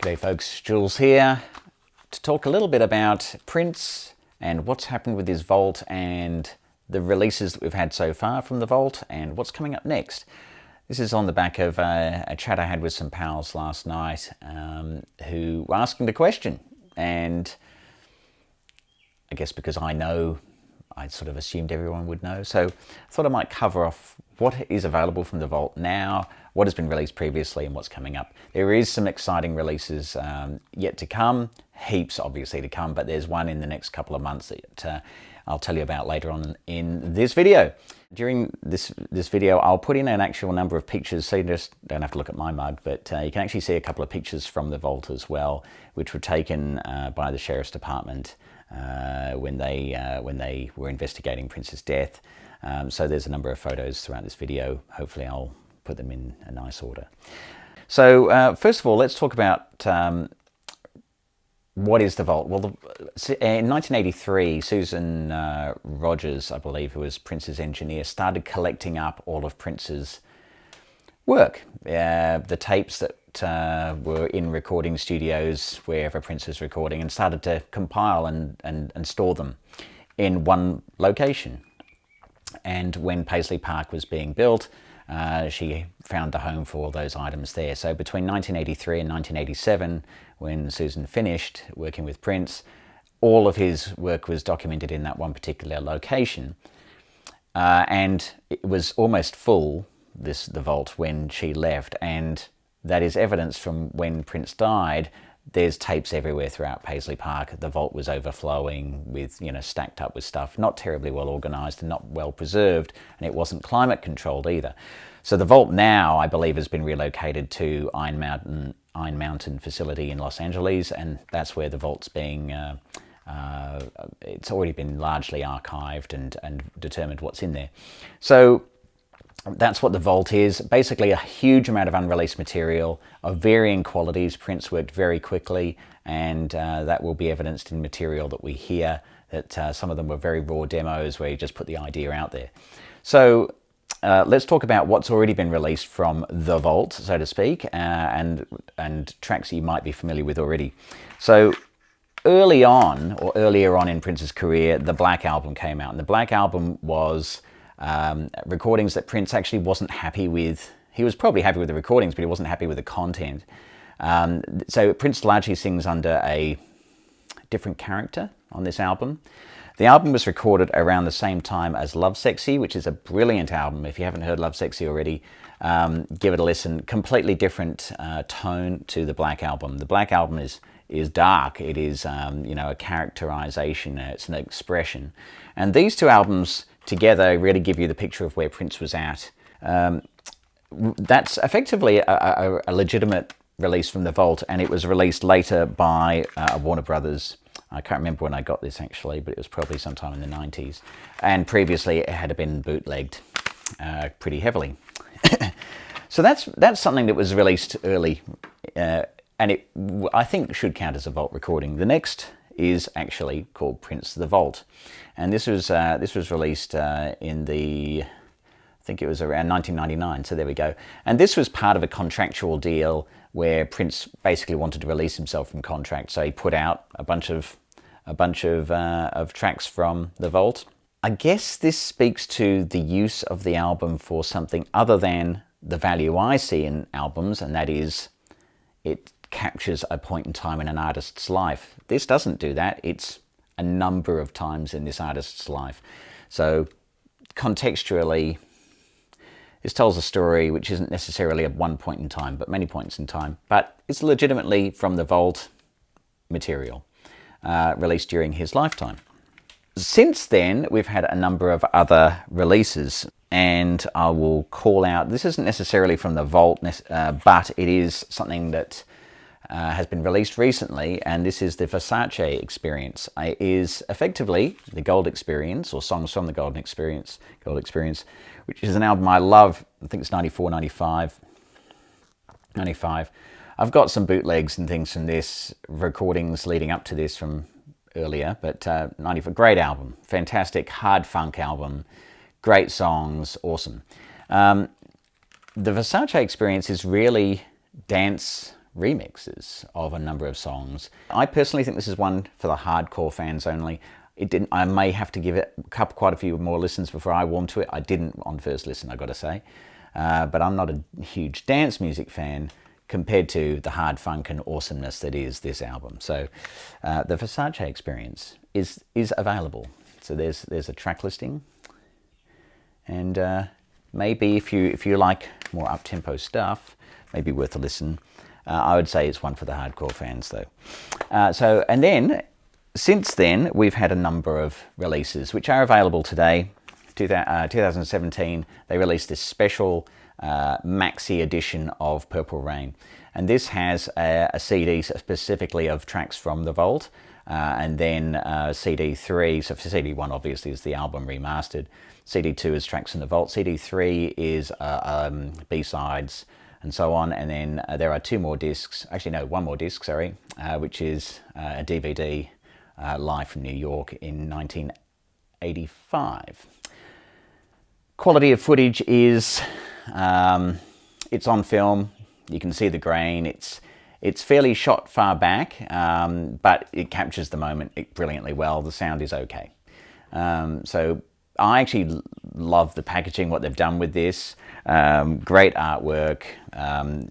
G'day folks, Jules here to talk a little bit about Prince and what's happened with his vault and the releases that we've had so far from the vault and what's coming up next. This is on the back of a chat I had with some pals last night who were asking the question, and I guess because I know, I sort of assumed everyone would know, so I thought I might cover off what is available from the vault now, what has been released previously, and what's coming up. There is some exciting releases yet to come, heaps obviously to come, but there's one in the next couple of months that I'll tell you about later on in this video. During this video, I'll put in an actual number of pictures, so you just don't have to look at my mug, but you can actually see a couple of pictures from the vault as well, which were taken by the Sheriff's Department when they were investigating Prince's death. So there's a number of photos throughout this video. Hopefully I'll put them in a nice order. So first of all, let's talk about what is the vault. Well, in 1983, Susan Rogers, I believe, who was Prince's engineer, started collecting up all of Prince's work, the tapes that were in recording studios wherever Prince was recording, and started to compile and store them in one location. And when Paisley Park was being built, she found a home for all those items there. So between 1983 and 1987, when Susan finished working with Prince, all of his work was documented in that one particular location. And it was almost full, the vault, when she left. And that is evidence from when Prince died. There's tapes everywhere throughout Paisley Park. The vault was overflowing with, stacked up with stuff, not terribly well organised and not well preserved, and it wasn't climate controlled either. So the vault now, I believe, has been relocated to Iron Mountain facility in Los Angeles, and that's where the vault's being, it's already been largely archived and determined what's in there. So that's what the vault is. Basically a huge amount of unreleased material of varying qualities. Prince worked very quickly, and that will be evidenced in material that we hear, that some of them were very raw demos where you just put the idea out there. So let's talk about what's already been released from the vault, so to speak, and tracks that you might be familiar with already. So earlier on in Prince's career, the Black Album came out, and the Black Album was recordings that Prince actually wasn't happy with. He was probably happy with the recordings, but he wasn't happy with the content. So Prince largely sings under a different character on this album. The album was recorded around the same time as Lovesexy, which is a brilliant album. If you haven't heard Lovesexy already, give it a listen. Completely different tone to the Black Album. The Black Album is dark. It is a characterization. It's an expression. And these two albums together really give you the picture of where Prince was at. That's effectively a legitimate release from the vault, and it was released later by Warner Brothers. I can't remember when I got this actually, but it was probably sometime in the 90s. And previously it had been bootlegged pretty heavily. So that's something that was released early, and it, I think, should count as a vault recording. The next is actually called Prince the Vault, and this was released in the, I think it was around 1999. So there we go. And this was part of a contractual deal where Prince basically wanted to release himself from contract, so he put out a bunch of tracks from the vault. I guess this speaks to the use of the album for something other than the value I see in albums, and that is it captures a point in time in an artist's life. This doesn't do that. It's a number of times in this artist's life. So contextually, this tells a story which isn't necessarily at one point in time, but many points in time. But it's legitimately from the vault material released during his lifetime. Since then, we've had a number of other releases, and I will call out, this isn't necessarily from the vault, but it is something that has been released recently, and this is the Versace Experience. It is effectively the Gold Experience, or songs from the Gold Experience, which is an album I love. I think it's 94, 95. I've got some bootlegs and things from this, recordings leading up to this from earlier, but 94, great album, fantastic hard funk album, great songs, awesome. The Versace Experience is really dance remixes of a number of songs. I personally think this is one for the hardcore fans only. I may have to give it quite a few more listens before I warm to it. I didn't on first listen, I got to say. But I'm not a huge dance music fan compared to the hard funk and awesomeness that is this album. So the Versace Experience is available. So there's a track listing, and maybe if you like more up-tempo stuff, maybe worth a listen. I would say it's one for the hardcore fans though. And then since then we've had a number of releases which are available today. 2017 they released this special maxi edition of Purple Rain, and this has a CD specifically of tracks from the vault, and then CD3, so for CD1 obviously is the album remastered, CD2 is tracks from the vault, CD3 is B-sides and so on, and then there are two more discs, actually no, one more disc, sorry, which is a DVD live from New York in 1985. Quality of footage is, it's on film, you can see the grain, it's fairly shot far back, but it captures the moment brilliantly well, the sound is okay. So I actually love the packaging, what they've done with this, great artwork,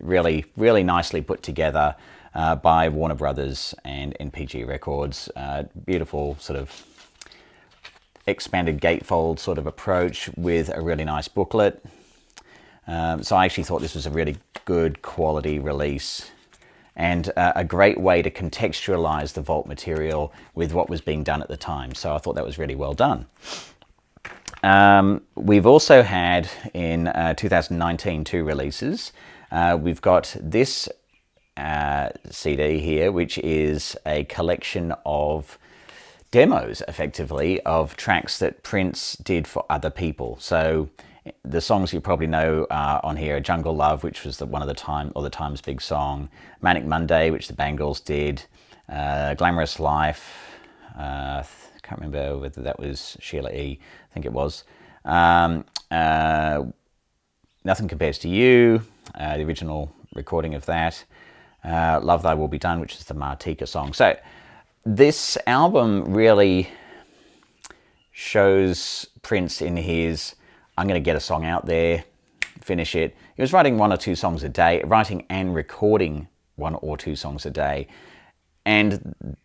really nicely put together by Warner Brothers and NPG Records, beautiful sort of expanded gatefold sort of approach with a really nice booklet. So I actually thought this was a really good quality release and a great way to contextualize the vault material with what was being done at the time. So I thought that was really well done. We've also had in 2019 two releases. We've got this CD here, which is a collection of demos, effectively, of tracks that Prince did for other people. So the songs you probably know on here are Jungle Love, which was the Times' big song, Manic Monday, which the Bangles did, Glamorous Life, I can't remember whether that was Sheila E., I think it was, Nothing Compares to You, the original recording of that, Love Thy Will Be Done, which is the Martika song. So this album really shows Prince in his, I'm going to get a song out there, finish it. He was writing one or two songs a day, writing and recording one or two songs a day. And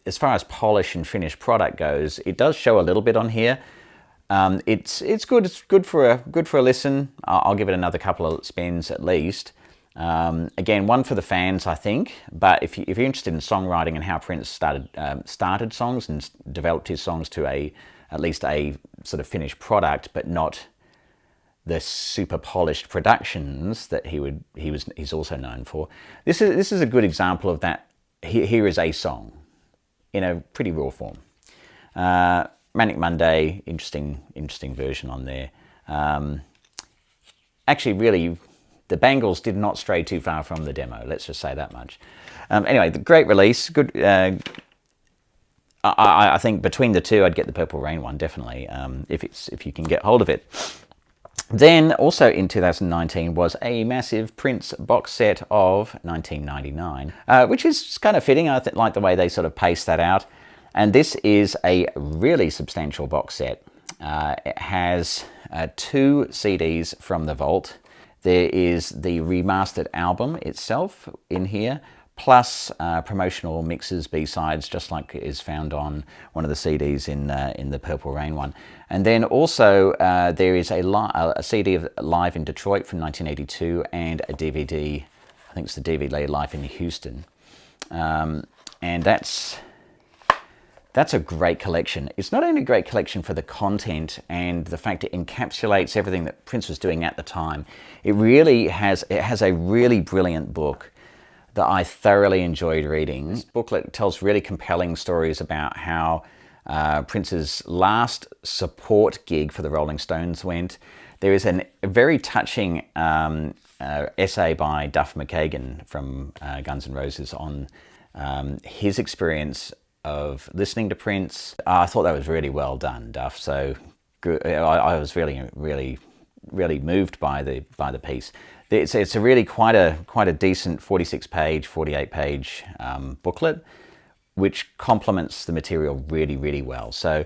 as far as polish and finished product goes, it does show a little bit on here. It's good. It's good for a listen. I'll give it another couple of spins at least. Again, one for the fans, I think. But if you're interested in songwriting and how Prince started songs and developed his songs to at least a sort of finished product, but not the super polished productions that he's also known for. This is a good example of that. Here is a song in a pretty raw form. Manic Monday, interesting version on there. Actually, really, the Bangles did not stray too far from the demo. Let's just say that much. Anyway, the great release. Good. I think between the two, I'd get the Purple Rain one definitely, if you can get hold of it. Then also in 2019 was a massive Prince box set of 1999, which is kind of fitting. I like the way they sort of paced that out. And this is a really substantial box set. It has 2 CDs from the vault. There is the remastered album itself in here, plus promotional mixes, B-sides, just like is found on one of the CDs in the Purple Rain one. And then also there is a CD of Live in Detroit from 1982 and a DVD, I think it's the DVD Live in Houston. And that's a great collection. It's not only a great collection for the content and the fact it encapsulates everything that Prince was doing at the time. It has a really brilliant book that I thoroughly enjoyed reading. This booklet tells really compelling stories about how Prince's last support gig for the Rolling Stones went. There is a very touching essay by Duff McKagan from Guns N' Roses on his experience of listening to Prince. I thought that was really well done, Duff. So good. I was really moved by the piece. It's a really quite a decent 46-page, 48-page booklet, which complements the material really, really well. So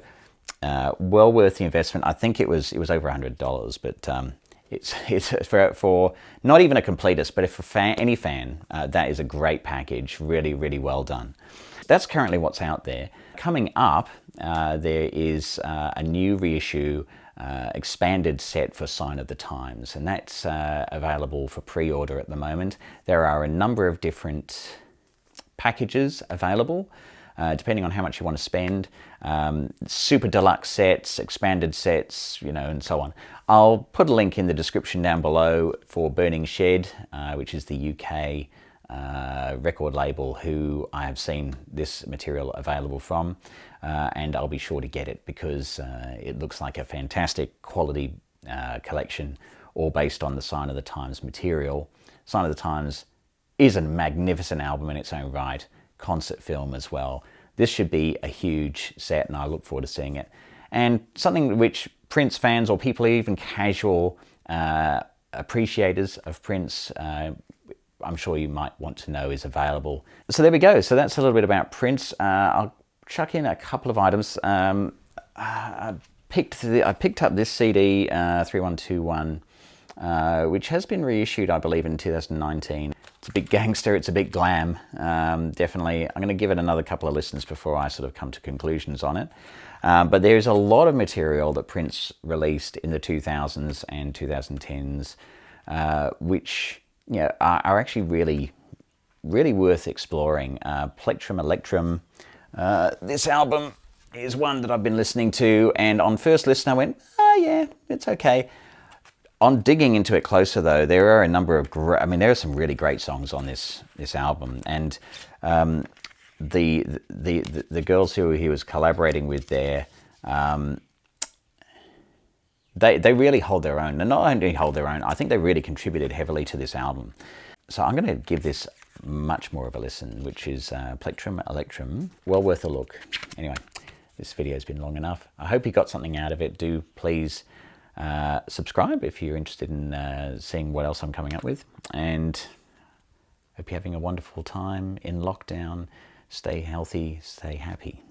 well worth the investment. I think it was over $100, but it's for not even a completist, but if for any fan, that is a great package. Really, really well done. That's currently what's out there. Coming up, there is a new reissue, expanded set for Sign of the Times, and that's available for pre-order at the moment. There are a number of different packages available, depending on how much you want to spend. Super deluxe sets, expanded sets, and so on. I'll put a link in the description down below for Burning Shed, which is the UK record label who I have seen this material available from, and I'll be sure to get it because it looks like a fantastic quality collection, all based on the Sign of the Times material. Sign of the Times is a magnificent album in its own right, concert film as well. This should be a huge set, and I look forward to seeing it. And something which Prince fans or people, even casual appreciators of Prince, I'm sure you might want to know is available. So there we go. So that's a little bit about Prince. I'll chuck in a couple of items. I picked up this CD, 3121, which has been reissued, I believe, in 2019. It's a bit gangster, it's a bit glam, definitely. I'm going to give it another couple of listens before I sort of come to conclusions on it. But there's a lot of material that Prince released in the 2000s and 2010s, which are actually really, really worth exploring. Plectrum Electrum. This album is one that I've been listening to, and on first listen I went, oh yeah, it's okay. On digging into it closer, though, there are a number of there are some really great songs on this album, and the girls who he was collaborating with there, they really hold their own. And not only hold their own, I think they really contributed heavily to this album. So I'm going to give this much more of a listen, which is Plectrum Electrum. Well worth a look. Anyway, this video's been long enough. I hope you got something out of it. Do please subscribe if you're interested in seeing what else I'm coming up with. And hope you're having a wonderful time in lockdown. Stay healthy, stay happy.